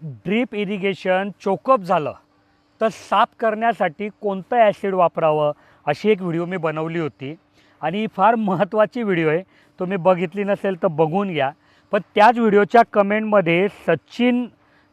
Drip irrigation choke up झालं तर साफ करण्यासाठी कोणतं ॲसिड वापरावं अशी एक व्हिडिओ मी बनवली होती आणि ही फार महत्त्वाची व्हिडिओ आहे. तुम्ही बघितली नसेल तर बघून घ्या. पण त्याच व्हिडिओच्या कमेंटमध्ये सचिन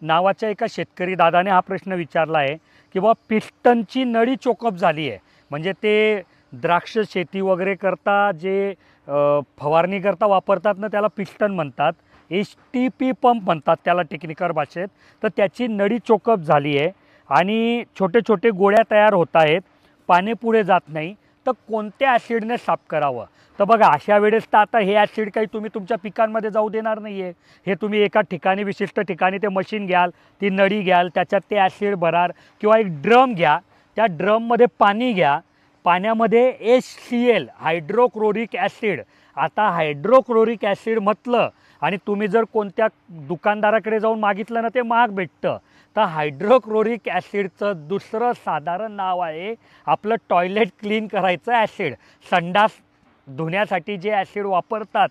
नावाच्या एका शेतकरी दादाने हा प्रश्न विचारला आहे की बाबा पिस्टनची नळी चोकअप झाली आहे, म्हणजे ते द्राक्ष शेती वगैरे करता जे फवारणी करता वापरतात ना, त्याला पिस्टन म्हणतात. HTP पंप म्हणतात त्याला टेक्निकल भाषेत. तर त्याची नळी चोकअप झाली आहे आणि छोटे छोटे गोळ्या तयार होत आहेत, पाणी पुढे जात नाही. तर कोणत्या ॲसिडने साफ करावं? तर बघा, अशा वेळेस तर आता हे ॲसिड काही तुम्ही तुमच्या पिकांमध्ये जाऊ देणार नाही आहे. हे तुम्ही एका ठिकाणी, विशिष्ट ठिकाणी ते मशीन घ्याल, ती नळी घ्याल, त्याच्यात ते ॲसिड भराल किंवा एक ड्रम घ्या, त्या ड्रममध्ये पाणी घ्या, पाण्यामध्ये HCl हायड्रोक्लोरिक ॲसिड. आता हायड्रोक्लोरिक ॲसिड म्हटलं आणि तुम्ही जर कोणत्या दुकानदाराकडे जाऊन मागितलं ना, ते महाग भेटतं. तर हायड्रोक्लोरिक ॲसिडचं दुसरं साधारण नाव आहे आपलं टॉयलेट क्लीन करायचं ॲसिड. संडास धुण्यासाठी जे ॲसिड वापरतात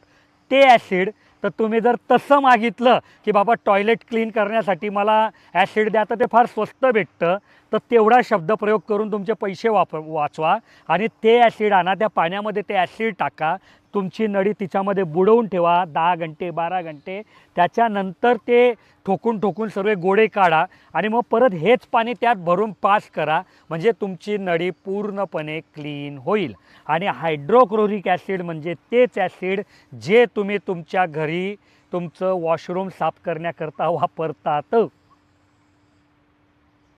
ते ॲसिड. तर तुम्ही जर तसं मागितलं की बाबा टॉयलेट क्लीन करण्यासाठी मला ॲसिड द्या, तर ते फार स्वस्त भेटतं. तर तेवढा शब्दप्रयोग करून तुमचे पैसे वाचवा आणि ते ॲसिड आणा, त्या पाण्यामध्ये ते ॲसिड टाका, तुमची नळी तिच्यामध्ये बुडवून ठेवा 10 घंटे 12 घंटे. त्याच्यानंतर ते ठोकून ठोकून सर्व गोळे काढा आणि मग परत हेच पाणी त्यात भरून पास करा, म्हणजे तुमची नळी पूर्णपणे क्लीन होईल. आणि हायड्रोक्लोरिक ॲसिड म्हणजे तेच ॲसिड जे तुम्ही तुमच्या घरी तुमचं वॉशरूम साफ करण्याकरता वापरतात.